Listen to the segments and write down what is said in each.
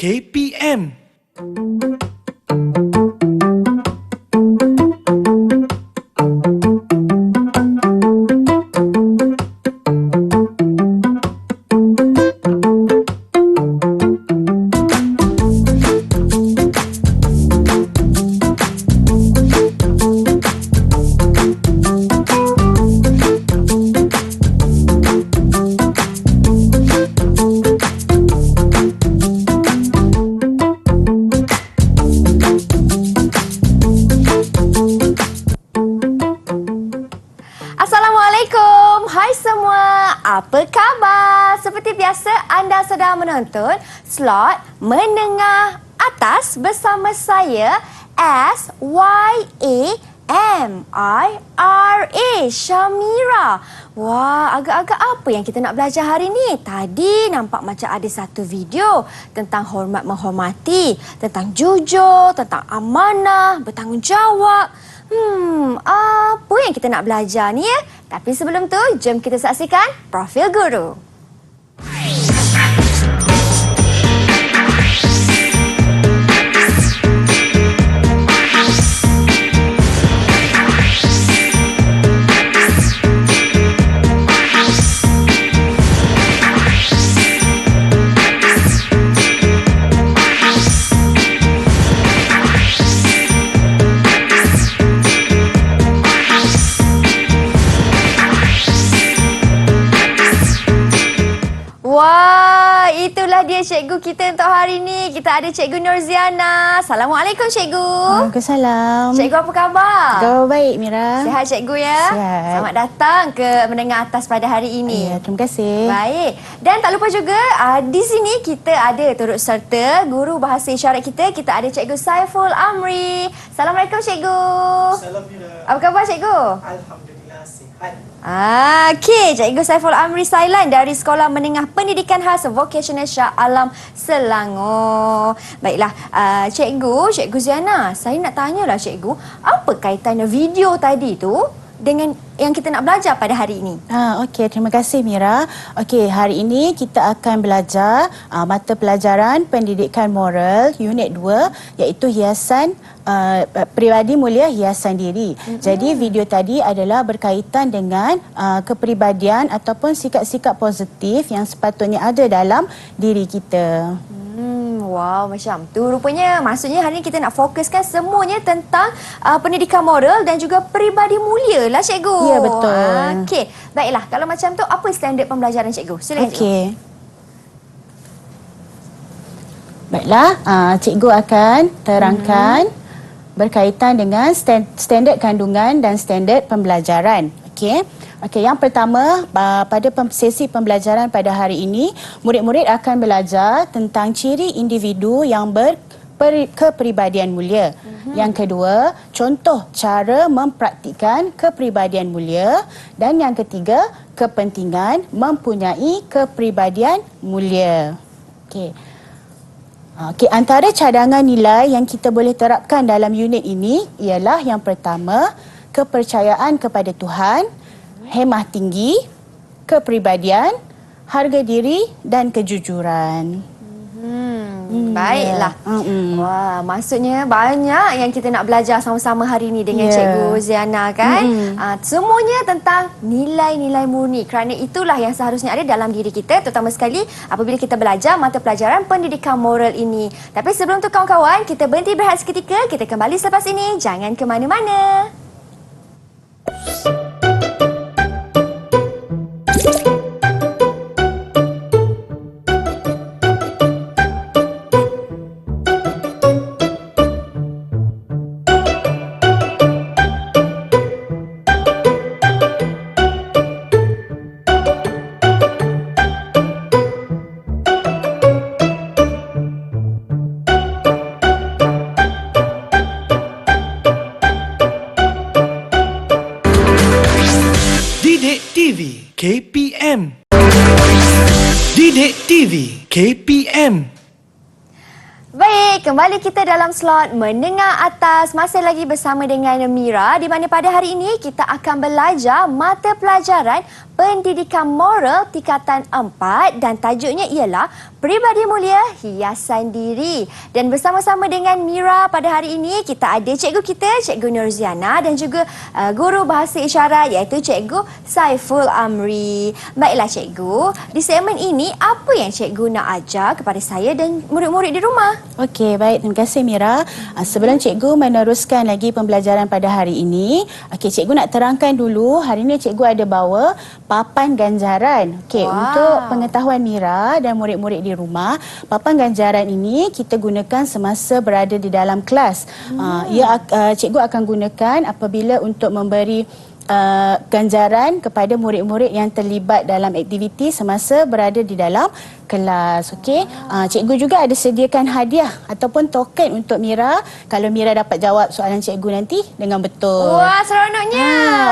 KPM. Assalamualaikum, hai semua, apa khabar? Seperti biasa anda sedang menonton slot menengah atas bersama saya SYAMIRA, Syamira. Wah, agak-agak apa yang kita nak belajar hari ni? Tadi nampak macam ada satu video tentang hormat menghormati, tentang jujur, tentang amanah, bertanggungjawab. Apa yang kita nak belajar ni ya? Tapi sebelum tu, jom kita saksikan Profil Guru. Wah, itulah dia cikgu kita untuk hari ni. Kita ada Cikgu Nurziana. Assalamualaikum cikgu. Waalaikumsalam. Cikgu apa khabar? Khabar baik Mira. Sihat cikgu ya? Sihat. Selamat datang ke menengah atas pada hari ini. Ya, terima kasih. Baik. Dan tak lupa juga di sini kita ada turut serta guru bahasa isyarat kita. Kita ada Cikgu Saiful Amri. Assalamualaikum cikgu. Salam Mira. Apa khabar cikgu? Alhamdulillah sihat. Okey, Cikgu Saiful Amri Sailan dari Sekolah Menengah Pendidikan Khas Vocational Shah Alam Selangor. Baiklah, Cikgu Ziana, saya nak tanyalah Cikgu, apa kaitannya video tadi tu dengan yang kita nak belajar pada hari ini? Okey, terima kasih Mira. Okey, hari ini kita akan belajar mata pelajaran Pendidikan Moral Unit 2 iaitu hiasan peribadi mulia hiasan diri. Jadi video tadi adalah berkaitan dengan kepribadian ataupun sikap-sikap positif yang sepatutnya ada dalam diri kita. Wow, macam tu. Rupanya maksudnya hari ni kita nak fokuskan semuanya tentang pendidikan moral dan juga peribadi mulia lah cikgu. Ya, betul. Okey. Baiklah, kalau macam tu apa standard pembelajaran cikgu? Silakan cikgu. Okey. Baiklah, cikgu akan terangkan berkaitan dengan standard kandungan dan standard pembelajaran. Okey. Okey, yang pertama pada sesi pembelajaran pada hari ini, murid-murid akan belajar tentang ciri individu yang berkepribadian mulia. Yang kedua, contoh cara mempraktikkan kepribadian mulia. Dan yang ketiga, kepentingan mempunyai kepribadian mulia. Okey. Okey, antara cadangan nilai yang kita boleh terapkan dalam unit ini ialah yang pertama, kepercayaan kepada Tuhan, hemah tinggi, kepribadian, harga diri dan kejujuran. Baiklah. Wah, maksudnya banyak yang kita nak belajar sama-sama hari ini dengan Cikgu Ziana kan. Semuanya tentang nilai-nilai murni. Kerana itulah yang seharusnya ada dalam diri kita, terutama sekali apabila kita belajar mata pelajaran pendidikan moral ini. Tapi sebelum tu kawan-kawan, kita berhenti berehat seketika. Kita kembali selepas ini. Jangan ke mana-mana. KPM. Didik TV KPM. Baik, kembali kita dalam slot menengah atas. Masih lagi bersama dengan Mira, di mana pada hari ini kita akan belajar mata pelajaran Pendidikan Moral tingkatan 4 dan tajuknya ialah Peribadi Mulia Hiasan Diri. Dan bersama-sama dengan Mira pada hari ini kita ada cikgu kita, Cikgu Nurziana, dan juga guru bahasa isyarat iaitu Cikgu Saiful Amri. Baiklah cikgu, di segmen ini apa yang cikgu nak ajar kepada saya dan murid-murid di rumah? Okey, baik. Terima kasih Mira. Sebelum cikgu meneruskan lagi pembelajaran pada hari ini, cikgu nak terangkan dulu, hari ini cikgu ada bawa papan ganjaran. Okey, untuk pengetahuan Mira dan murid-murid di rumah, papan ganjaran ini kita gunakan semasa berada di dalam kelas. Cikgu akan gunakan apabila untuk memberi ganjaran kepada murid-murid yang terlibat dalam aktiviti semasa berada di dalam kelas. Okey, cikgu juga ada sediakan hadiah ataupun token untuk Mira kalau Mira dapat jawab soalan cikgu nanti dengan betul. Wah, seronoknya.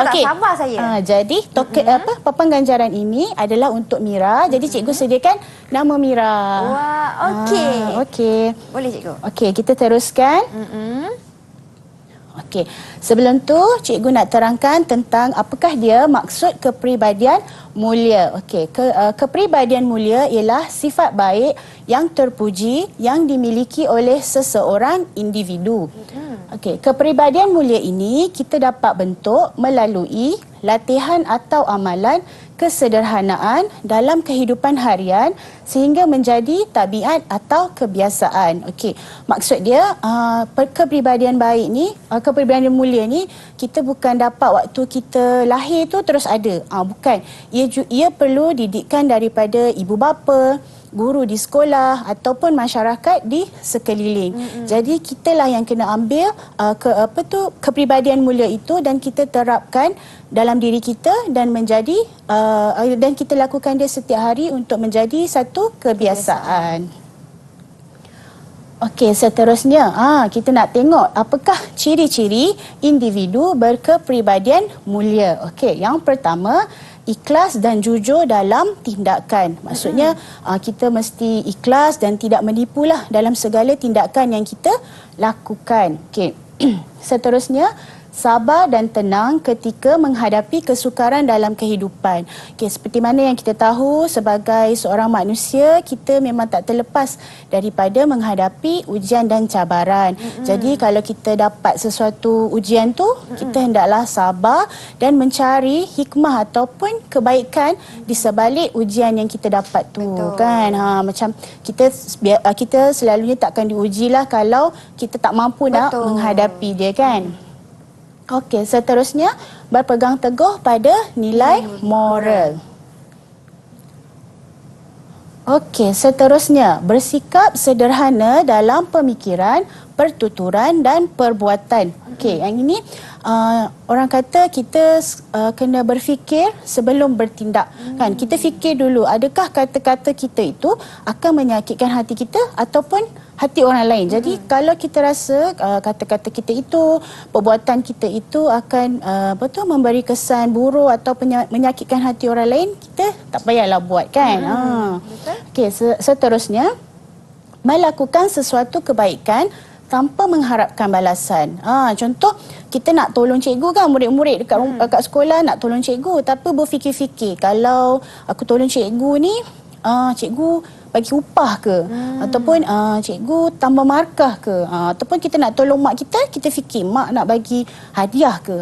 Okey. Tak sabar saya. Jadi token papan ganjaran ini adalah untuk Mira. Jadi cikgu sediakan nama Mira. Wah, okey. Okey. Boleh cikgu? Okey, kita teruskan. Okey, sebelum tu cikgu nak terangkan tentang apakah dia maksud kepribadian mulia. Okey, kepribadian mulia ialah sifat baik yang terpuji yang dimiliki oleh seseorang individu. Okey, kepribadian mulia ini kita dapat bentuk melalui latihan atau amalan kesederhanaan dalam kehidupan harian sehingga menjadi tabiat atau kebiasaan. Okey, maksud dia kepribadian baik ni, kepribadian mulia ni kita bukan dapat waktu kita lahir tu terus ada. Bukan. Ia perlu didikan daripada ibu bapa, guru di sekolah ataupun masyarakat di sekeliling. Jadi kitalah yang kena ambil kepribadian mulia itu dan kita terapkan dalam diri kita dan menjadi dan kita lakukan dia setiap hari untuk menjadi satu kebiasaan. Okey, seterusnya kita nak tengok apakah ciri-ciri individu berkepribadian mulia. Okey, yang pertama, ikhlas dan jujur dalam tindakan. Maksudnya kita mesti ikhlas dan tidak menipulah dalam segala tindakan yang kita lakukan. Okey. Seterusnya, sabar dan tenang ketika menghadapi kesukaran dalam kehidupan. Okey, seperti mana yang kita tahu sebagai seorang manusia, kita memang tak terlepas daripada menghadapi ujian dan cabaran. Jadi kalau kita dapat sesuatu ujian tu, kita hendaklah sabar dan mencari hikmah ataupun kebaikan di sebalik ujian yang kita dapat tu. Betul. Kan? Macam kita selalunya takkan diujilah kalau kita tak mampu nak menghadapi dia, kan? Okey, seterusnya berpegang teguh pada nilai moral. Okey, seterusnya bersikap sederhana dalam pemikiran, pertuturan dan perbuatan. Okey, yang ini orang kata kita kena berfikir sebelum bertindak. Kan, kita fikir dulu adakah kata-kata kita itu akan menyakitkan hati kita ataupun hati orang lain. Jadi kalau kita rasa kata-kata kita itu, perbuatan kita itu akan memberi kesan buruk atau menyakitkan hati orang lain, kita tak payahlah buat, kan. Okey, seterusnya melakukan sesuatu kebaikan tanpa mengharapkan balasan. Contoh, kita nak tolong cikgu, kan, murid-murid dekat sekolah nak tolong cikgu, tapi berfikir-fikir kalau aku tolong cikgu ni, cikgu bagi upah ke, ataupun cikgu tambah markah ke, ataupun kita nak tolong mak kita, kita fikir mak nak bagi hadiah ke,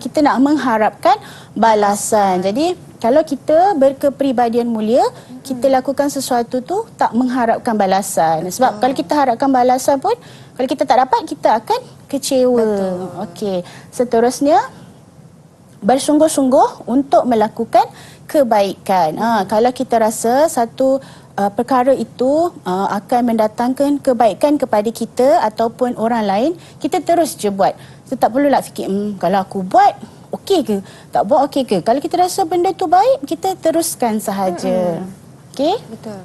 kita nak mengharapkan balasan. Jadi kalau kita berkepribadian mulia, kita lakukan sesuatu tu tak mengharapkan balasan. Sebab kalau kita harapkan balasan pun, kalau kita tak dapat, kita akan kecewa. Okey, seterusnya bersungguh-sungguh untuk melakukan kebaikan. Kalau kita rasa satu perkara itu akan mendatangkan kebaikan kepada kita ataupun orang lain, kita terus je buat. Kita tak perlulah fikir, kalau aku buat, okey ke? Tak buat, okey ke? Kalau kita rasa benda tu baik, kita teruskan sahaja. Okey? Betul.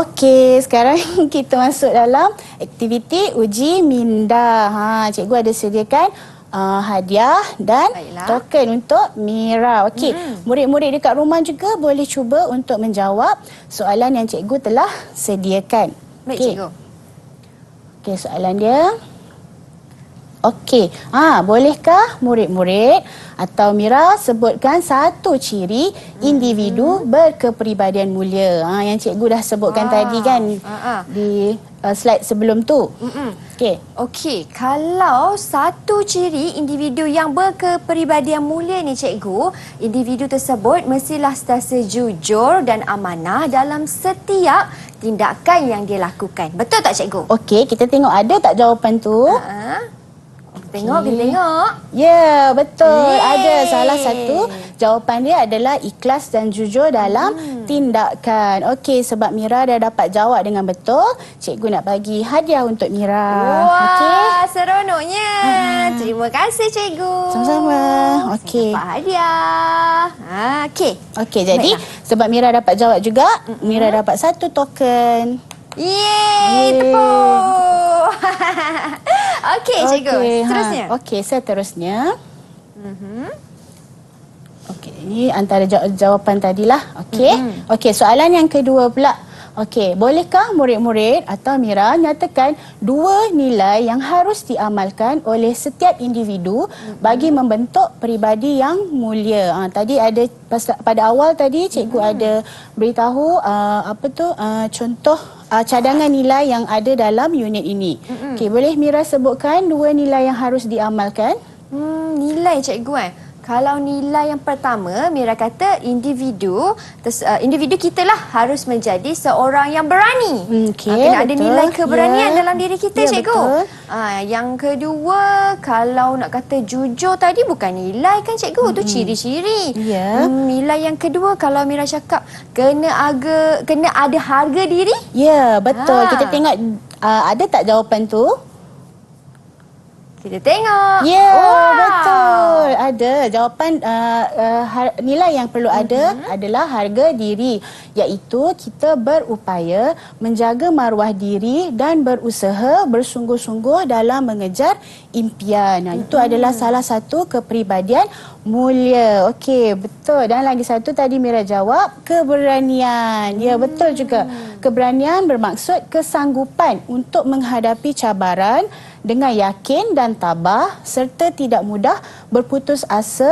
Okey. Sekarang kita masuk dalam aktiviti uji minda. Cikgu ada sediakan hadiah dan token untuk Mira. Okey, murid-murid dekat rumah juga boleh cuba untuk menjawab soalan yang cikgu telah sediakan. Baik, Okey. cikgu. Okey, soalan dia. Okey, bolehkah murid-murid atau Mira sebutkan satu ciri individu berkepribadian mulia? Yang cikgu dah sebutkan tadi kan di slide sebelum tu. Okey. Okey, kalau satu ciri individu yang berkepribadian mulia ni cikgu, individu tersebut mestilah sentiasa jujur dan amanah dalam setiap tindakan yang dia lakukan. Betul tak cikgu? Okey, kita tengok ada tak jawapan tu? Tengok, kita tengok. Ya, betul. Yeay. Ada salah satu jawapan dia adalah ikhlas dan jujur dalam tindakan. Okey, sebab Mira dah dapat jawab dengan betul, cikgu nak bagi hadiah untuk Mira. Wah, seronoknya. Terima kasih cikgu. Sama-sama. Okey. Dapat hadiah. Okey. Okey, jadi Baiklah. sebab Mira dapat jawab juga, Mira dapat satu token. Yeay, tepuk. Okey, cikgu. Seterusnya. Okey, seterusnya. Okey, ini antara jawapan tadilah. Okey. Okey, soalan yang kedua pula. Okey, bolehkah murid-murid atau Mira nyatakan dua nilai yang harus diamalkan oleh setiap individu bagi membentuk peribadi yang mulia? Tadi ada pada awal tadi cikgu ada beritahu contoh cadangan nilai yang ada dalam unit ini. Okey, boleh Mira sebutkan dua nilai yang harus diamalkan? Nilai cikgu Kalau nilai yang pertama, Mira kata individu kita lah harus menjadi seorang yang berani. Kena ada nilai keberanian dalam diri kita, cikgu. Yang kedua, kalau nak kata jujur tadi bukan nilai kan cikgu, tu ciri-ciri. Nilai yang kedua kalau Mira cakap kena ada harga diri. Ya, betul. Kita tengok ada tak jawapan tu? Kita tengok. Ya, betul. Ada jawapan nilai yang perlu ada adalah harga diri, iaitu kita berupaya menjaga maruah diri dan berusaha bersungguh-sungguh dalam mengejar impian. Itu adalah salah satu kepribadian mulia. Okey, betul. Dan lagi satu tadi Mira jawab, keberanian. Ya, betul juga. Keberanian bermaksud kesanggupan untuk menghadapi cabaran dengan yakin dan tabah serta tidak mudah berputus asa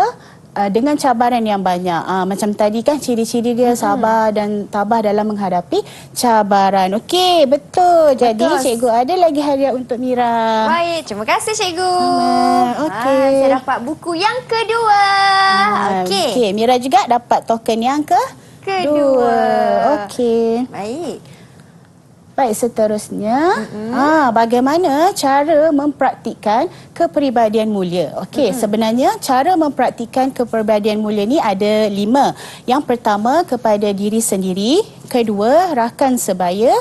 dengan cabaran yang banyak. Macam tadi kan ciri-ciri dia sabar dan tabah dalam menghadapi cabaran. Okey, betul. Jadi cikgu ada lagi hadiah untuk Mira. Baik, terima kasih cikgu. Okey. Saya dapat buku yang kedua. Okey, Mira juga dapat token yang kedua. Okey. Baik. Baik, seterusnya, bagaimana cara mempraktikkan kepribadian mulia? Okey, sebenarnya cara mempraktikkan kepribadian mulia ni ada 5. Yang pertama, kepada diri sendiri. Kedua, rakan sebaya.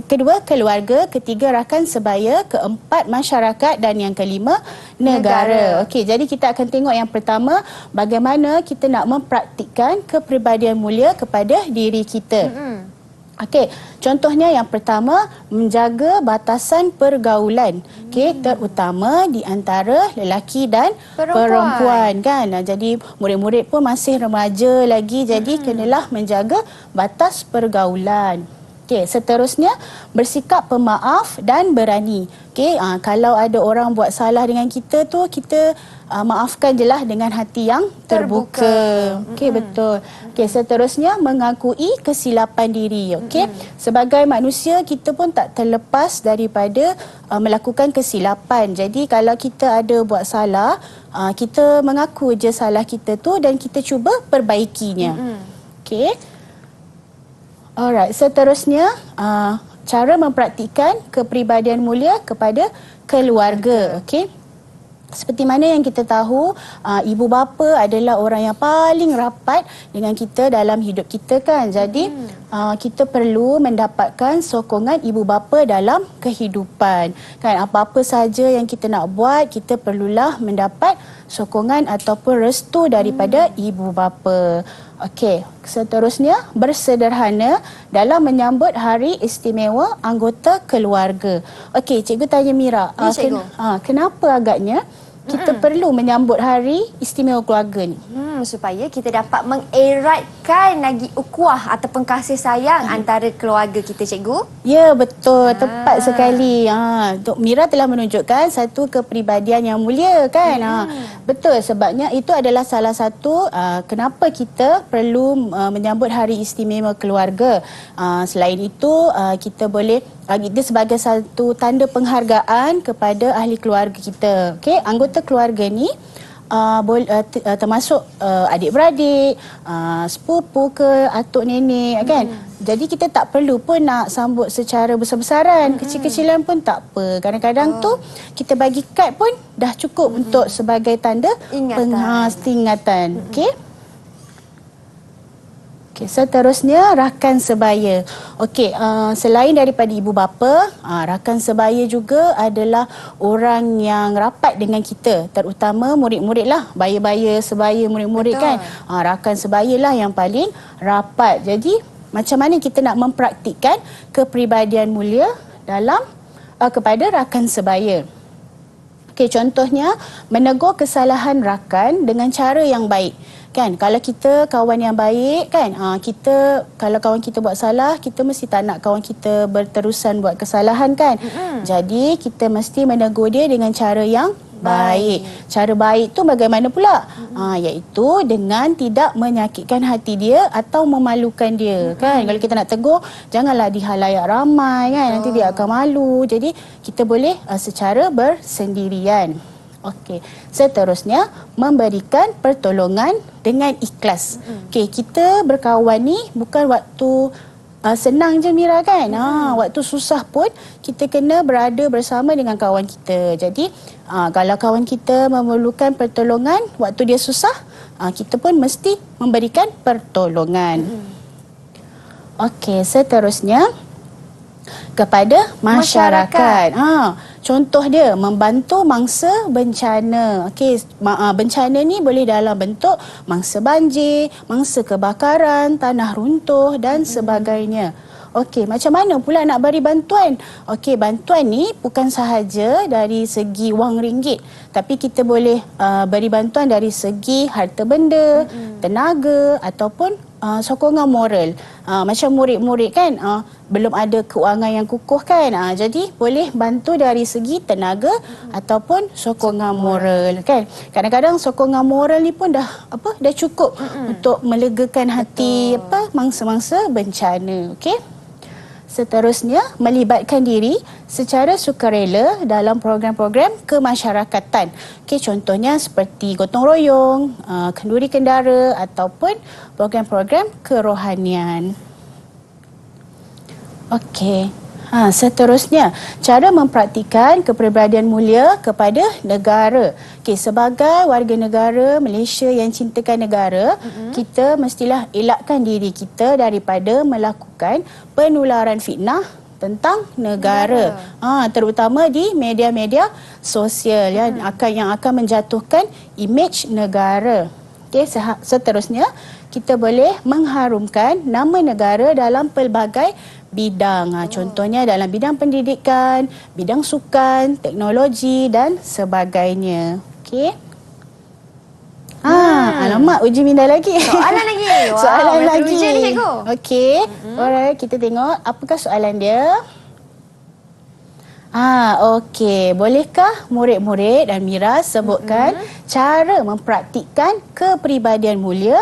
Kedua, keluarga. Ketiga, rakan sebaya. Keempat, masyarakat. Dan yang kelima, negara. Okey, jadi kita akan tengok yang pertama, bagaimana kita nak mempraktikkan kepribadian mulia kepada diri kita. Okey, contohnya yang pertama, menjaga batasan pergaulan. Okey, terutama di antara lelaki dan perempuan kan. Jadi murid-murid pun masih remaja lagi, jadi kenalah menjaga batas pergaulan. Okey, seterusnya bersikap pemaaf dan berani. Okey, kalau ada orang buat salah dengan kita tu, kita maafkan je lah dengan hati yang terbuka. Okey, betul. Okey, seterusnya mengakui kesilapan diri. Okey, sebagai manusia kita pun tak terlepas daripada melakukan kesilapan. Jadi kalau kita ada buat salah, kita mengaku je salah kita tu dan kita cuba perbaikinya. Okey. Alright, seterusnya cara mempraktikkan kepribadian mulia kepada keluarga. Okey. Seperti mana yang kita tahu, ibu bapa adalah orang yang paling rapat dengan kita dalam hidup kita kan. Jadi kita perlu mendapatkan sokongan ibu bapa dalam kehidupan. Kan, apa-apa saja yang kita nak buat, kita perlulah mendapat sokongan ataupun restu daripada ibu bapa. Okey, seterusnya bersederhana dalam menyambut hari istimewa anggota keluarga. Okey, cikgu tanya Mira. Ya, cikgu. Kenapa agaknya kita perlu menyambut hari istimewa keluarga ni. Supaya kita dapat mengeratkan lagi ukhuwah ataupun kasih sayang antara keluarga kita, cikgu. Ya, betul. Tepat sekali. Tok Mira telah menunjukkan satu kepribadian yang mulia kan. Betul, sebabnya itu adalah salah satu kenapa kita perlu menyambut hari istimewa keluarga. Selain itu, kita boleh dia sebagai satu tanda penghargaan kepada ahli keluarga kita. Okey, anggota keluarga ni termasuk adik-beradik, sepupu ke atuk nenek kan. Jadi kita tak perlu pun nak sambut secara besar-besaran, kecil-kecilan pun tak apa. Kadang-kadang tu kita bagi kad pun dah cukup untuk sebagai tanda ingatan. Okey. Okey, seterusnya rakan sebaya. Okey, selain daripada ibu bapa, rakan sebaya juga adalah orang yang rapat dengan kita, terutama murid-murid lah, baya-baya sebaya murid-murid kan. Rakan sebaya lah yang paling rapat. Jadi macam mana kita nak mempraktikkan kepribadian mulia dalam kepada rakan sebaya? Okey, contohnya menegur kesalahan rakan dengan cara yang baik. Kan, kalau kita kawan yang baik kan, kalau kawan kita buat salah, kita mesti tak nak kawan kita berterusan buat kesalahan kan. Jadi kita mesti menegur dia dengan cara yang baik. Cara baik tu bagaimana pula? Iaitu dengan tidak menyakitkan hati dia atau memalukan dia kan. Kalau kita nak tegur, janganlah di halayak ramai kan, nanti dia akan malu. Jadi kita boleh secara bersendirian. Okey, seterusnya memberikan pertolongan dengan ikhlas. Okey, kita berkawan ni bukan waktu senang je Mira kan. Waktu susah pun kita kena berada bersama dengan kawan kita. Jadi kalau kawan kita memerlukan pertolongan waktu dia susah, kita pun mesti memberikan pertolongan. Okey, seterusnya kepada masyarakat. Contoh dia membantu mangsa bencana. Okey, bencana ni boleh dalam bentuk mangsa banjir, mangsa kebakaran, tanah runtuh dan sebagainya. Okey, macam mana pula nak beri bantuan? Okey, bantuan ni bukan sahaja dari segi wang ringgit, tapi kita boleh beri bantuan dari segi harta benda, tenaga ataupun sokongan moral. Macam murid-murid kan, belum ada keuangan yang kukuh kan. Jadi boleh bantu dari segi tenaga ataupun sokongan moral kan. Kadang-kadang sokongan moral ni pun dah cukup untuk melegakan hati mangsa-mangsa bencana. Okey. Seterusnya, melibatkan diri secara sukarela dalam program-program kemasyarakatan. Okey, contohnya seperti gotong royong, kenduri kendara ataupun program-program kerohanian. Okey. Seterusnya, cara mempraktikkan kepribadian mulia kepada negara. Okey, sebagai warga negara Malaysia yang cintakan negara, kita mestilah elakkan diri kita daripada melakukan penularan fitnah tentang negara. Terutama di media-media sosial yang akan menjatuhkan imej negara. Okey, seterusnya kita boleh mengharumkan nama negara dalam pelbagai bidang. Contohnya dalam bidang pendidikan, bidang sukan, teknologi dan sebagainya. Okey. Alamak, uji minda lagi. Soalan lagi. Wow, soalan lagi. Ujian ni, cikgu. Okey. Alright, kita tengok apakah soalan dia. Okey. Bolehkah murid-murid dan Mira sebutkan cara mempraktikkan kepribadian mulia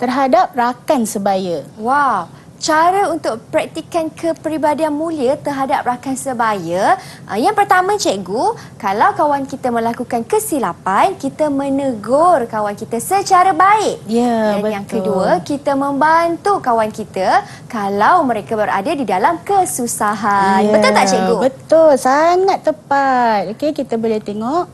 terhadap rakan sebaya? Wow. Cara untuk praktikkan kepribadian mulia terhadap rakan sebaya. Yang pertama, cikgu, kalau kawan kita melakukan kesilapan, kita menegur kawan kita secara baik. Ya, Dan betul. yang kedua, kita membantu kawan kita kalau mereka berada di dalam kesusahan. Ya, Betul tak, cikgu? Betul, sangat tepat. Okey, kita boleh tengok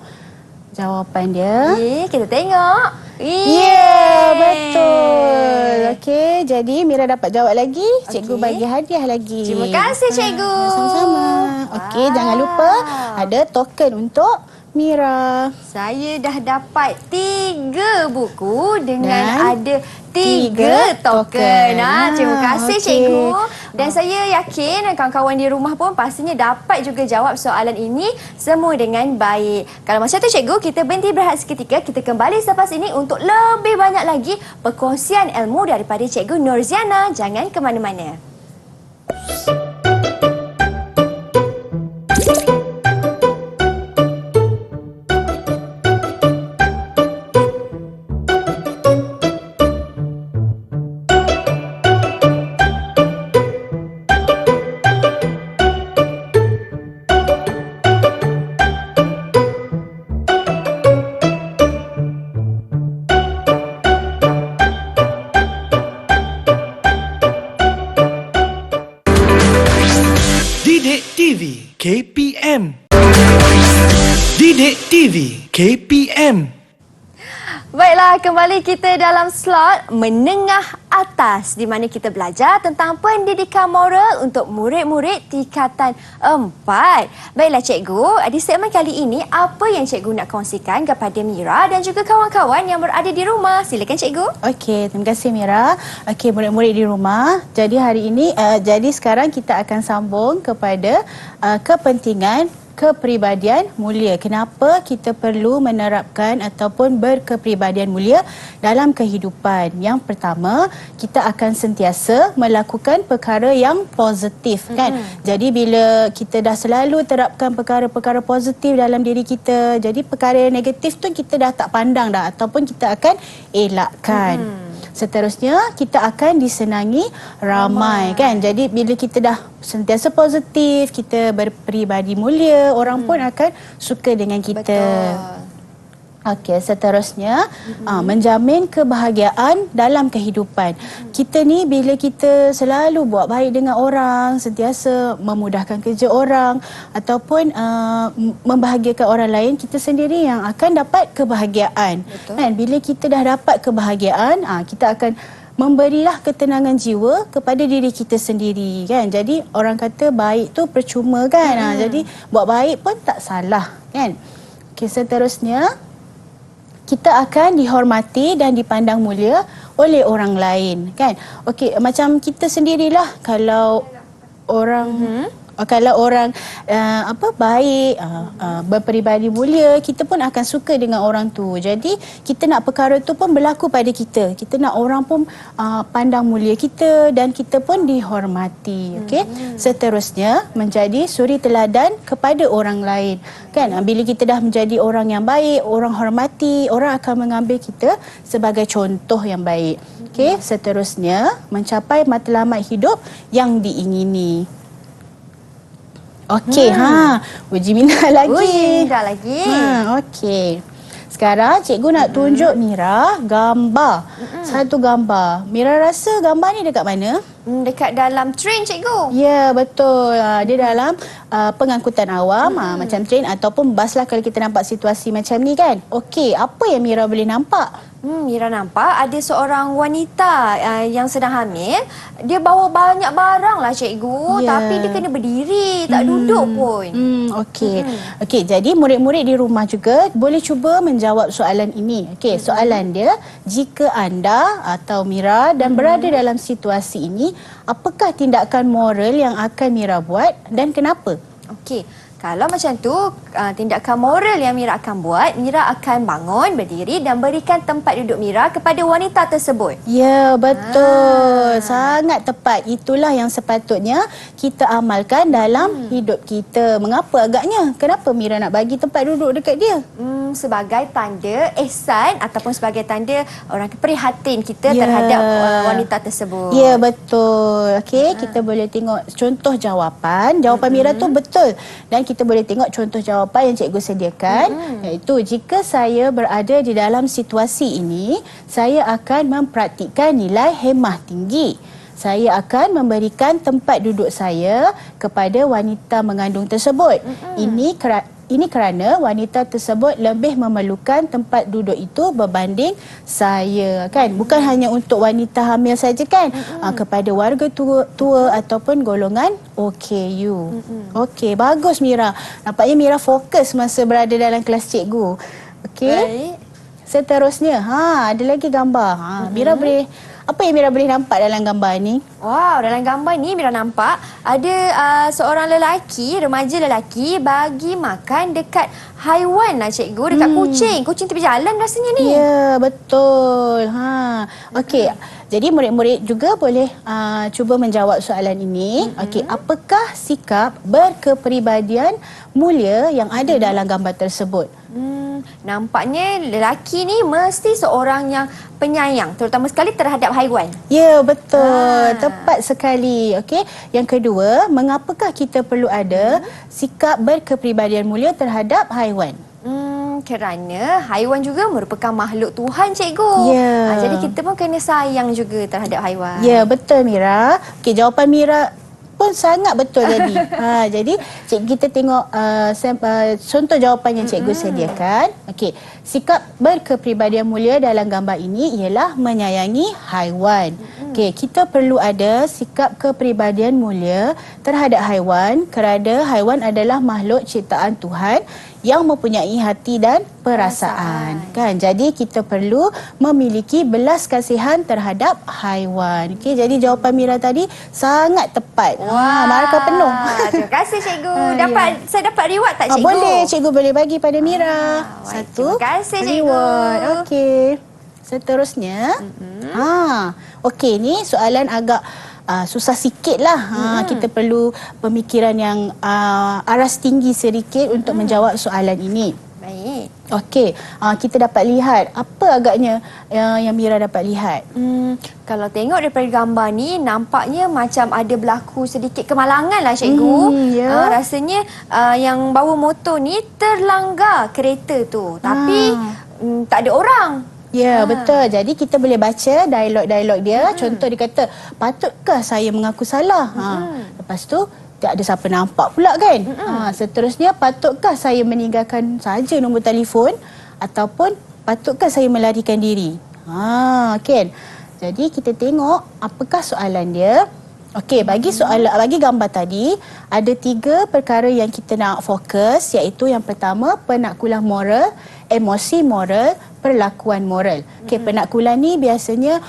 jawapan dia. Kita tengok. Ya, betul. Okey, jadi Mira dapat jawab lagi. Cikgu bagi hadiah lagi. Terima kasih, cikgu. Sama-sama. Okey, jangan lupa ada token untuk Mira. Saya dah dapat 3 buku dengan Dan ada 3 token. token. Terima kasih, Okey. cikgu. Dan saya yakin kawan-kawan di rumah pun pastinya dapat juga jawab soalan ini semua dengan baik. Kalau macam tu cikgu, kita berhenti berehat seketika. Kita kembali selepas ini untuk lebih banyak lagi perkongsian ilmu daripada Cikgu Nurziana. Jangan ke mana-mana. Didik TV KPM. Didik TV KPM. Baiklah, kembali kita dalam slot menengah atas di mana kita belajar tentang pendidikan moral untuk murid-murid tingkatan 4. Baiklah cikgu, di segmen kali ini apa yang cikgu nak kongsikan kepada Mira dan juga kawan-kawan yang berada di rumah? Silakan cikgu. Okey, terima kasih Mira. Okey, murid-murid di rumah. Jadi hari ini, sekarang kita akan sambung kepada kepentingan kepribadian mulia. Kenapa kita perlu menerapkan ataupun berkepribadian mulia dalam kehidupan? Yang pertama, kita akan sentiasa melakukan perkara yang positif, kan? Jadi bila kita dah selalu terapkan perkara-perkara positif dalam diri kita, jadi perkara yang negatif tu kita dah tak pandang dah ataupun kita akan elakkan. Seterusnya, kita akan disenangi ramai, kan? Jadi bila kita dah sentiasa positif, kita berperibadi mulia, orang pun akan suka dengan kita. Betul. Okey, seterusnya menjamin kebahagiaan dalam kehidupan. Kita ni bila kita selalu buat baik dengan orang, sentiasa memudahkan kerja orang ataupun membahagiakan orang lain, kita sendiri yang akan dapat kebahagiaan. Betul. Kan? Bila kita dah dapat kebahagiaan, kita akan memberilah ketenangan jiwa kepada diri kita sendiri, kan? Jadi orang kata baik tu percuma, kan? Jadi buat baik pun tak salah, kan? Okey, seterusnya kita akan dihormati dan dipandang mulia oleh orang lain, kan? Okey, macam kita sendirilah kalau orang baik, berperibadi mulia, kita pun akan suka dengan orang tu. Jadi kita nak perkara tu pun berlaku pada kita. Kita nak orang pun pandang mulia kita dan kita pun dihormati. Okey. Seterusnya menjadi suri teladan kepada orang lain. Kan? Bila kita dah menjadi orang yang baik, orang hormati, orang akan mengambil kita sebagai contoh yang baik. Okey. Seterusnya mencapai matlamat hidup yang diingini. Okey, uji minda lagi. Uji minda lagi. Okey. Sekarang cikgu nak tunjuk Mira gambar. Satu gambar. Mira rasa gambar ni dekat mana? Dekat dalam train cikgu. Ya, betul. Dia dalam pengangkutan awam, macam train ataupun bas lah kalau kita nampak situasi macam ni, kan. Okey, apa yang Mira boleh nampak? Mira nampak ada seorang wanita yang sedang hamil. Dia bawa banyak barang lah cikgu, tapi dia kena berdiri, tak duduk pun. Okey. Okey, jadi murid-murid di rumah juga boleh cuba menjawab soalan ini. Okey, soalan dia, jika anda atau Mira dan berada dalam situasi ini, apakah tindakan moral yang akan Mira buat dan kenapa? Okey. Kalau macam tu, tindakan moral yang Mira akan buat, Mira akan bangun, berdiri dan berikan tempat duduk Mira kepada wanita tersebut. Ya, betul. Sangat tepat. Itulah yang sepatutnya kita amalkan dalam hidup kita. Mengapa agaknya? Kenapa Mira nak bagi tempat duduk dekat dia? Sebagai tanda ihsan ataupun sebagai tanda orang prihatin kita terhadap wanita tersebut. Ya, betul. Okey, kita boleh tengok contoh jawapan. Jawapan Mira tu betul. Dan kita boleh tengok contoh jawapan yang cikgu sediakan, iaitu jika saya berada di dalam situasi ini, saya akan mempraktikkan nilai hemah tinggi. Saya akan memberikan tempat duduk saya kepada wanita mengandung tersebut. Ini kerana wanita tersebut lebih memerlukan tempat duduk itu berbanding saya, kan? Bukan hanya untuk wanita hamil saja, kan? Kepada warga tua ataupun golongan OKU. Okey, bagus Mira. Nampaknya Mira fokus masa berada dalam kelas cikgu. Okey. Baik. Seterusnya, ada lagi gambar. Mira boleh Apa yang Mira boleh nampak dalam gambar ni? Wow, dalam gambar ni Mira nampak ada seorang lelaki, remaja lelaki bagi makan dekat haiwan lah cikgu, dekat kucing. Kucing tepi jalan rasanya ni. Ya, betul. Okey. Jadi murid-murid juga boleh cuba menjawab soalan ini. Okey, apakah sikap berkepribadian mulia yang ada dalam gambar tersebut? Nampaknya lelaki ni mesti seorang yang penyayang, terutama sekali terhadap haiwan. Ya, betul. Tepat sekali. Okey. Yang kedua, mengapakah kita perlu ada sikap berkepribadian mulia terhadap haiwan? Kerana haiwan juga merupakan makhluk Tuhan, cikgu. Ya. Jadi kita pun kena sayang juga terhadap haiwan. Ya, betul Mira. Okey, jawapan Mira pun sangat betul jadi. Jadi kita tengok contoh jawapan yang cikgu sediakan. Okey, sikap berkepribadian mulia dalam gambar ini ialah menyayangi haiwan. Okey, kita perlu ada sikap kepribadian mulia terhadap haiwan kerana haiwan adalah makhluk ciptaan Tuhan yang mempunyai hati dan perasaan. Kan? Jadi kita perlu memiliki belas kasihan terhadap haiwan. Okey, jadi jawapan Mira tadi sangat tepat. Markah penuh. Terima kasih cikgu. Saya dapat reward tak cikgu? Boleh, cikgu boleh bagi pada Mira. Terima kasih cikgu. Reward. Okey. Seterusnya. Okey, ni soalan agak susah sikit lah. Kita perlu pemikiran yang aras tinggi sedikit untuk menjawab soalan ini. Baik. Okey, kita dapat lihat apa agaknya yang Mira dapat lihat. Kalau tengok daripada gambar ni, nampaknya macam ada berlaku sedikit kemalangan lah cikgu. Rasanya yang bawa motor ni terlanggar kereta tu. Tapi tak ada orang. Ya, betul. Jadi kita boleh baca dialog-dialog dia. Contoh dia kata, patutkah saya mengaku salah? Lepas tu, tak ada siapa nampak pula kan? Seterusnya, patutkah saya meninggalkan saja nombor telefon? Ataupun, patutkah saya melarikan diri? Kan? Jadi kita tengok apakah soalan dia. Okey, bagi gambar tadi, ada 3 perkara yang kita nak fokus, iaitu yang pertama, penakkulan moral, emosi moral, perlakuan moral. Okey, penakkulan ni biasanya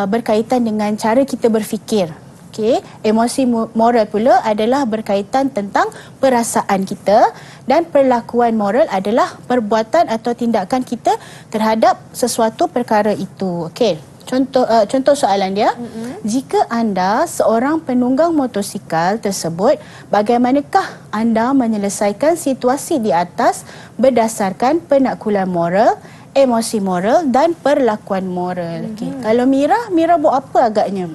berkaitan dengan cara kita berfikir. Okey, emosi moral pula adalah berkaitan tentang perasaan kita, dan perlakuan moral adalah perbuatan atau tindakan kita terhadap sesuatu perkara itu. Okey. Contoh soalan dia, jika anda seorang penunggang motosikal tersebut, bagaimanakah anda menyelesaikan situasi di atas berdasarkan penakkulan moral, emosi moral dan perlakuan moral? Kalau Mira buat apa agaknya?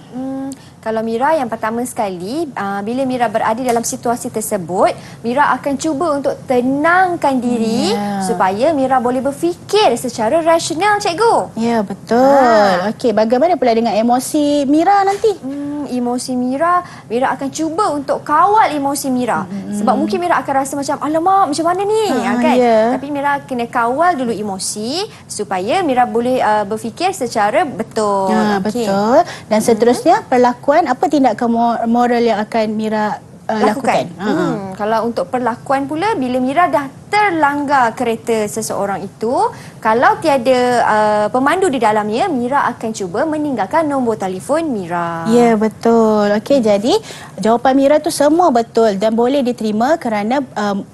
Kalau Mira, yang pertama sekali, bila Mira berada dalam situasi tersebut, Mira akan cuba untuk tenangkan diri supaya Mira boleh berfikir secara rasional, cikgu. Ya, betul. Okey, bagaimana pula dengan emosi Mira nanti? Emosi Mira akan cuba untuk kawal emosi Mira. Sebab mungkin Mira akan rasa macam, alamak, macam mana ni? Kan? Tapi Mira kena kawal dulu emosi supaya Mira boleh berfikir secara betul. Betul. Dan seterusnya, perlakuan, apa tindakan moral yang akan Mira lakukan? Kalau untuk perlakuan pula, bila Mira dah terlanggar kereta seseorang itu, kalau tiada pemandu di dalamnya, Mira akan cuba meninggalkan nombor telefon Mira. Ya, betul. Okey, jadi jawapan Mira tu semua betul dan boleh diterima kerana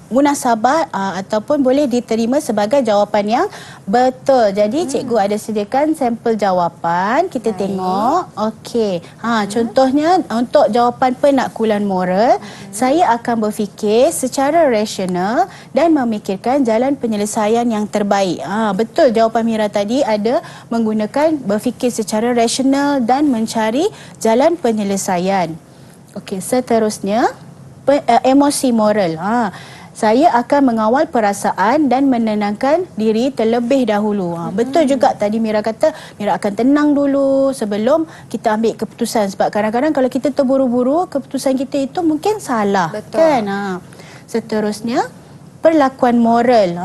munasabah ataupun boleh diterima sebagai jawapan yang betul. Jadi cikgu ada sediakan sampel jawapan. Kita tengok. Okey. Contohnya untuk jawapan penakkulan moral, saya akan berfikir secara rasional dan memikirkan jalan penyelesaian yang terbaik. Betul jawapan Mira tadi ada menggunakan berfikir secara rasional dan mencari jalan penyelesaian. Okey, seterusnya emosi moral. Saya akan mengawal perasaan dan menenangkan diri terlebih dahulu. Betul juga tadi Mira kata, Mira akan tenang dulu sebelum kita ambil keputusan. Sebab kadang-kadang kalau kita terburu-buru, keputusan kita itu mungkin salah. Betul. Kan? Seterusnya, perlakuan moral.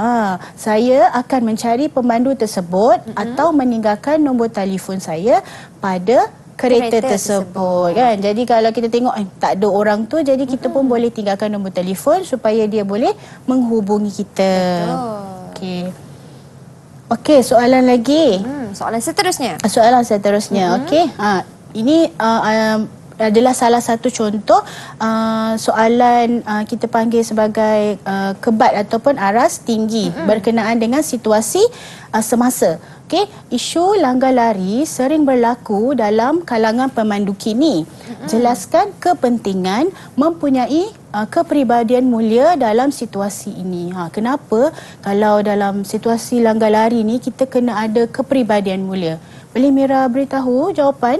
Saya akan mencari pemandu tersebut atau meninggalkan nombor telefon saya pada kereta tersebut. Kan? Jadi kalau kita tengok tak ada orang tu, jadi kita pun boleh tinggalkan nombor telefon supaya dia boleh menghubungi kita. Okey. Okey, soalan lagi. Soalan seterusnya. Soalan seterusnya. Okey. Ini adalah salah satu contoh soalan kita panggil sebagai kebat ataupun aras tinggi berkenaan dengan situasi semasa. Okey, isu langgar lari sering berlaku dalam kalangan pemandu kini. Jelaskan kepentingan mempunyai kepribadian mulia dalam situasi ini. Kenapa kalau dalam situasi langgar lari ni kita kena ada kepribadian mulia? Boleh Mira beritahu jawapan?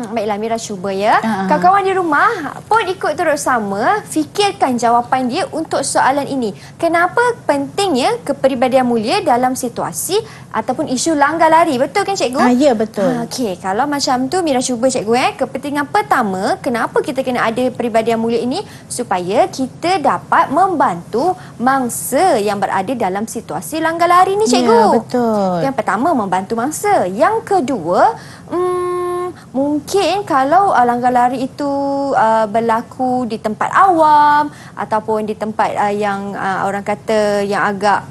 Baiklah Mira cuba ya. Kawan-kawan di rumah pun ikut terus sama fikirkan jawapan dia untuk soalan ini. Kenapa pentingnya kepribadian mulia dalam situasi ataupun isu langgar lari? Betul kan cikgu? Ya, betul. Okey, kalau macam tu Mira cuba cikgu kepentingan pertama, kenapa kita kena ada kepribadian mulia ini? Supaya kita dapat membantu mangsa yang berada dalam situasi langgar lari ni cikgu. Ya, betul. Yang pertama membantu mangsa. Yang kedua, mungkin kalau langgar lari itu berlaku di tempat awam ataupun di tempat yang orang kata yang agak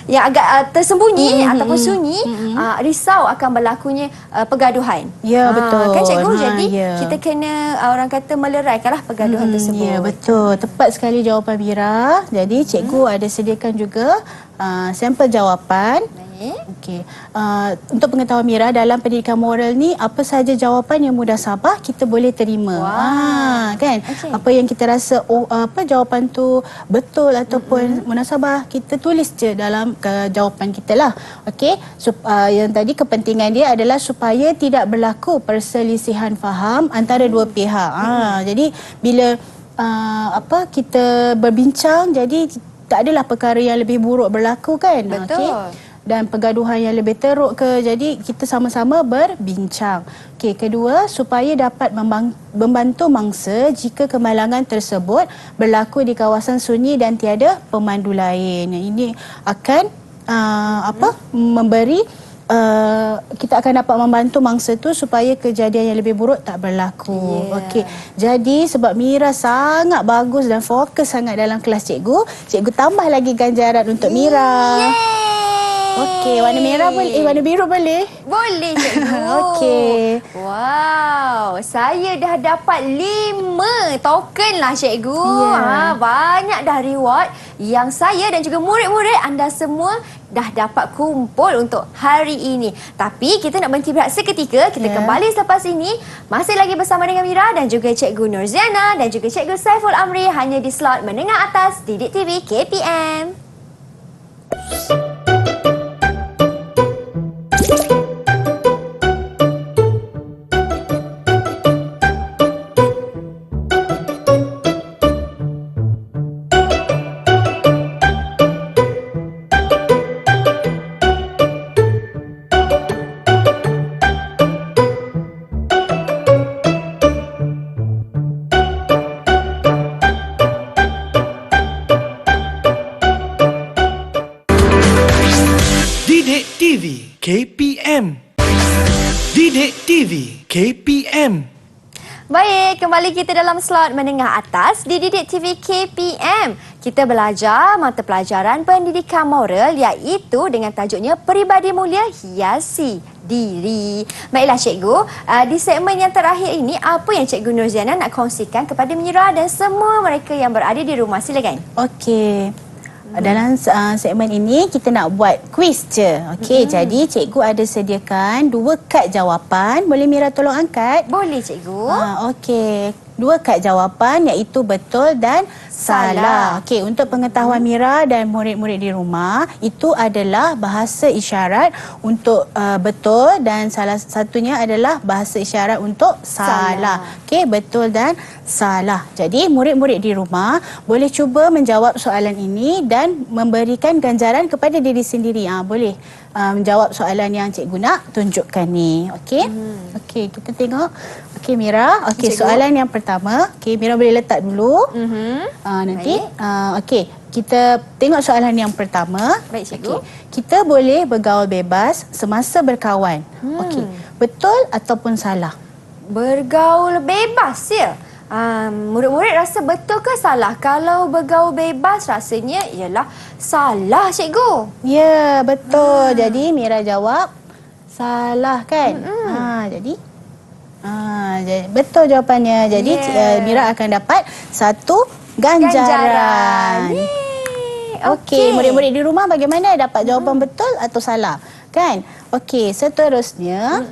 yang agak tersembunyi ataupun sunyi, risau akan berlakunya pergaduhan. Ya, betul. Kan cikgu, jadi kita kena orang kata meleraikanlah pergaduhan tersebut. Ya, betul. Tepat sekali jawapan Mira. Jadi cikgu ada sediakan juga sampel jawapan. Okey. Untuk pengetahuan Mira, dalam pendidikan moral ni apa sahaja jawapan yang mudah sabah kita boleh terima. Kan? Okay. Apa yang kita rasa jawapan tu betul ataupun munasabah, kita tulis je dalam jawapan kita lah. Okey. Yang tadi kepentingan dia adalah supaya tidak berlaku perselisihan faham antara dua pihak. Jadi bila kita berbincang, jadi tak adalah perkara yang lebih buruk berlaku kan. Betul. Okay? Dan pergaduhan yang lebih teruk ke, jadi kita sama-sama berbincang. Okey, kedua, supaya dapat membantu mangsa jika kemalangan tersebut berlaku di kawasan sunyi dan tiada pemandu lain. Ini akan memberi kita akan dapat membantu mangsa tu supaya kejadian yang lebih buruk tak berlaku. Okey. Jadi sebab Mira sangat bagus dan fokus sangat dalam kelas cikgu, cikgu tambah lagi ganjaran untuk Mira. Okey, warna merah boleh? Warna biru boleh? Boleh cikgu. Okey. Wow, saya dah dapat 5 token lah cikgu. Banyak dah reward yang saya dan juga murid-murid anda semua dah dapat kumpul untuk hari ini. Tapi kita nak berhenti berehat seketika. Kita kembali selepas ini. Masih lagi bersama dengan Mira dan juga Cikgu Nurziana dan juga Cikgu Saiful Amri hanya di slot menengah atas Didik TV KPM. Didik TV KPM. Didik TV KPM. Baik, kembali kita dalam slot menengah atas di Didik TV KPM. Kita belajar mata pelajaran pendidikan moral iaitu dengan tajuknya Peribadi Mulia Hiasi Diri. Baiklah cikgu, di segmen yang terakhir ini apa yang Cikgu Nurziana nak kongsikan kepada Mira dan semua mereka yang berada di rumah? Silakan. Okey. Dalam segmen ini kita nak buat kuis je. Okey, jadi cikgu ada sediakan 2 kad jawapan. Boleh Mira tolong angkat? Boleh cikgu. Okey. 2 kad jawapan iaitu betul dan salah. Okey, untuk pengetahuan Mira dan murid-murid di rumah, itu adalah bahasa isyarat untuk betul dan salah satunya adalah bahasa isyarat untuk salah. Okey, betul dan salah. Jadi murid-murid di rumah boleh cuba menjawab soalan ini dan memberikan ganjaran kepada diri sendiri. Boleh menjawab soalan yang cikgu nak tunjukkan ni. Okey. Okey, kita tengok. Okey Mira, okey soalan yang pertama. Okey Mira boleh letak dulu. Nanti okey, kita tengok soalan yang pertama. Baik cikgu. Okay. Kita boleh bergaul bebas semasa berkawan. Okey, betul ataupun salah? Bergaul bebas ya. Murid-murid rasa betul ke salah? Kalau bergaul bebas rasanya ialah salah, cikgu. Ya, betul. Jadi Mira jawab salah kan? Jadi betul jawapannya. Jadi Mira akan dapat 1 ganjaran. Yeay. Okey, murid-murid di rumah bagaimana? Dapat jawapan betul atau salah? Kan? Okey, seterusnya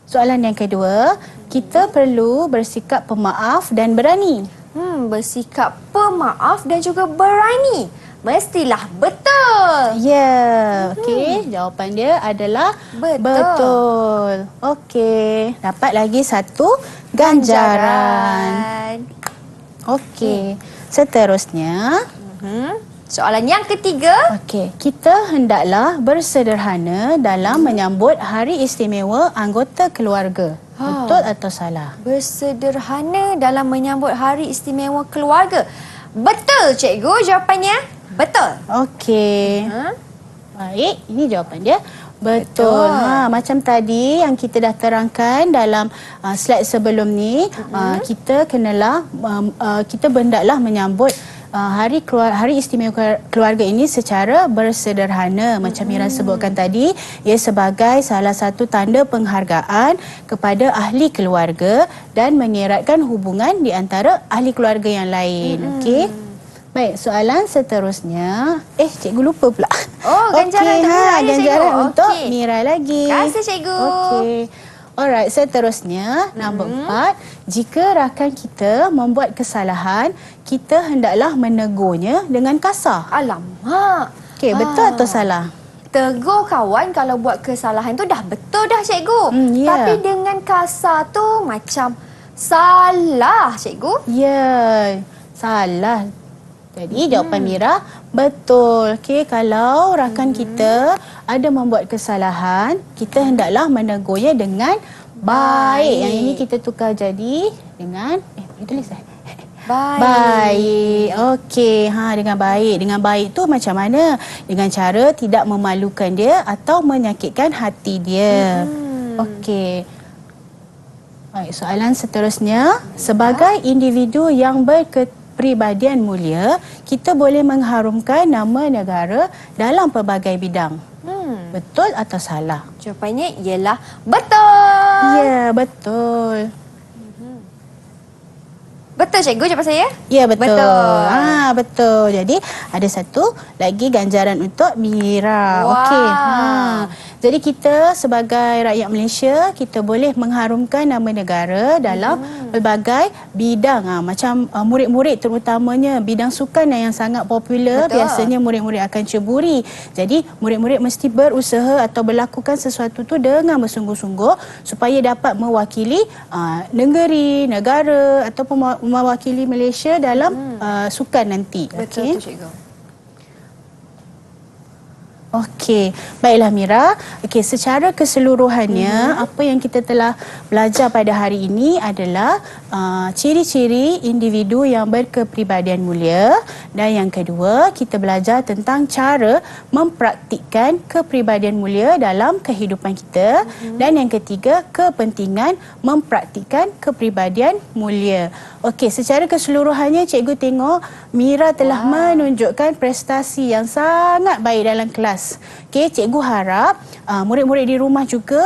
soalan yang kedua, kita perlu bersikap pemaaf dan berani. Bersikap pemaaf dan juga berani. Mestilah betul. Ya, okey. Jawapan dia adalah betul. Okey, dapat lagi 1 ganjaran. Okey, seterusnya. Soalan yang ketiga. Okey, kita hendaklah bersederhana dalam menyambut hari istimewa anggota keluarga. Betul atau salah? Bersederhana dalam menyambut hari istimewa keluarga. Betul, cikgu. Jawapannya betul. Okey. Baik, ini jawapan dia. Betul. Macam tadi yang kita dah terangkan dalam slide sebelum ni, kita kenalah kita hendaklah menyambut hari istimewa keluarga ini secara bersederhana. Macam Mira sebutkan tadi, ia sebagai salah satu tanda penghargaan kepada ahli keluarga dan mengeratkan hubungan di antara ahli keluarga yang lain. Okey. Baik, soalan seterusnya. Cikgu lupa pula. Ganjaran untuk Mira, ganjaran cikgu. untuk Mira lagi. Terima kasih, cikgu. Okey. Alright, seterusnya nombor 4, jika rakan kita membuat kesalahan, kita hendaklah menegurnya dengan kasar. Alamak. Okey, betul atau salah? Tegur kawan kalau buat kesalahan tu dah betul dah, cikgu. Ya. Tapi dengan kasar tu macam salah, cikgu. Ya, salah. Jadi jawapan Mira betul. Okey, kalau rakan kita ada membuat kesalahan, kita hendaklah menegurnya dengan baik. Yang ini kita tukar jadi dengan tulis baik. Okey, dengan baik. Dengan baik tu macam mana? Dengan cara tidak memalukan dia atau menyakitkan hati dia. Okey. Baik, soalan seterusnya, sebagai individu yang berkepribadian mulia, kita boleh mengharumkan nama negara dalam pelbagai bidang. Betul atau salah? Jawapannya ialah betul. Ya, betul. Betul, cikgu, jawapan saya? Ya, betul. Betul. Betul. Jadi, ada satu lagi ganjaran untuk Mira. Wah. Okey. Jadi, kita sebagai rakyat Malaysia, kita boleh mengharumkan nama negara dalam pelbagai bidang. Macam murid-murid terutamanya bidang sukan yang sangat popular, biasanya murid-murid akan ceburi. Jadi, murid-murid mesti berusaha atau melakukan sesuatu tu dengan bersungguh-sungguh supaya dapat mewakili negeri, negara ataupun mewakili Malaysia dalam sukan nanti. Betul tu, cikgu. Okey, baiklah Mira. Okey, secara keseluruhannya apa yang kita telah belajar pada hari ini adalah ciri-ciri individu yang berkepribadian mulia, dan yang kedua kita belajar tentang cara mempraktikkan kepribadian mulia dalam kehidupan kita, dan yang ketiga kepentingan mempraktikkan kepribadian mulia. Okey, secara keseluruhannya cikgu tengok Mira telah menunjukkan prestasi yang sangat baik dalam kelas. Okey, cikgu harap murid-murid di rumah juga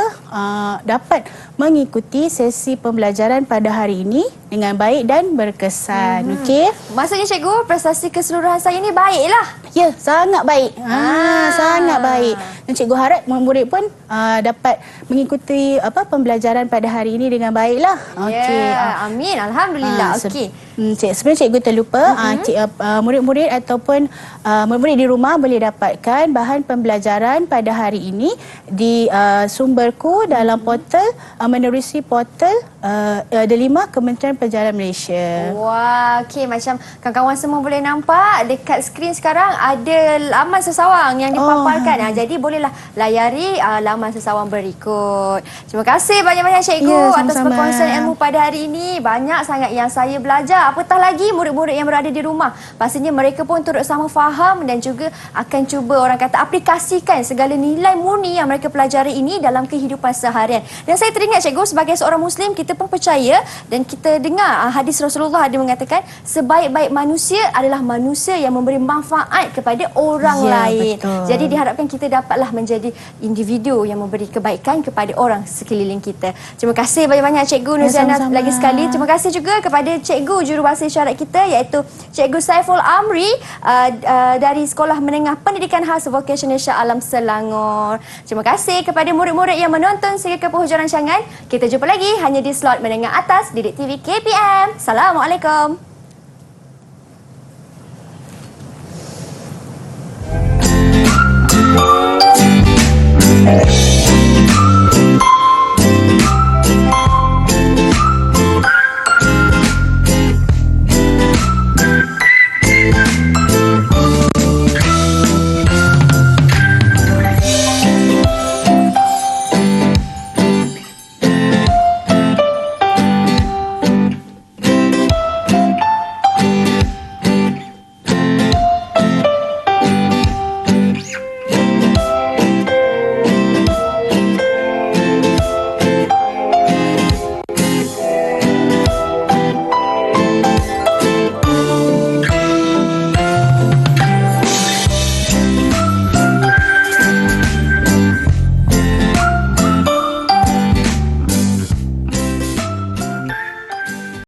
dapat mengikuti sesi pembelajaran pada hari ini dengan baik dan berkesan. Okey. Maksudnya, cikgu, prestasi keseluruhan saya ni baiklah. Ya, sangat baik. Sangat baik. Dan cikgu harap murid pun dapat mengikuti pembelajaran pada hari ini dengan baiklah. Okey. Amin. Alhamdulillah. Okey. Sebenarnya cikgu terlupa, murid-murid ataupun murid-murid di rumah boleh dapatkan bahan pembelajaran pada hari ini di sumberku dalam portal menerusi portal Delima Kementerian Perjalanan Malaysia. Wah, okey, macam kawan-kawan semua boleh nampak dekat skrin sekarang ada laman sesawang yang dipaparkan. Jadi bolehlah layari laman sesawang berikut. Terima kasih banyak-banyak, cikgu, atas perkongsian ilmu pada hari ini. Banyak sangat yang saya belajar. apatah lagi murid-murid yang berada di rumah. Pastinya mereka pun turut sama faham dan juga akan cuba orang kata aplikasikan segala nilai murni yang mereka pelajari ini dalam kehidupan seharian. Dan saya teringat cikgu, sebagai seorang Muslim, kita pun percaya dan kita dengar hadis Rasulullah ada mengatakan sebaik-baik manusia adalah manusia yang memberi manfaat kepada orang lain. Betul. Jadi diharapkan kita dapatlah menjadi individu yang memberi kebaikan kepada orang sekeliling kita. Terima kasih banyak-banyak Cikgu Nurziana sama-sama. lagi sekali. Terima kasih juga kepada Cikgu Jurubahasa Isyarat kita iaitu Cikgu Saiful Amri dari Sekolah Menengah Pendidikan Khas Vocational Shah Alam Selangor. Terima kasih kepada murid-murid yang menonton sehingga ke penghujung rancangan. Kita jumpa lagi hanya di slot menengah atas Didik TV KPM. Assalamualaikum.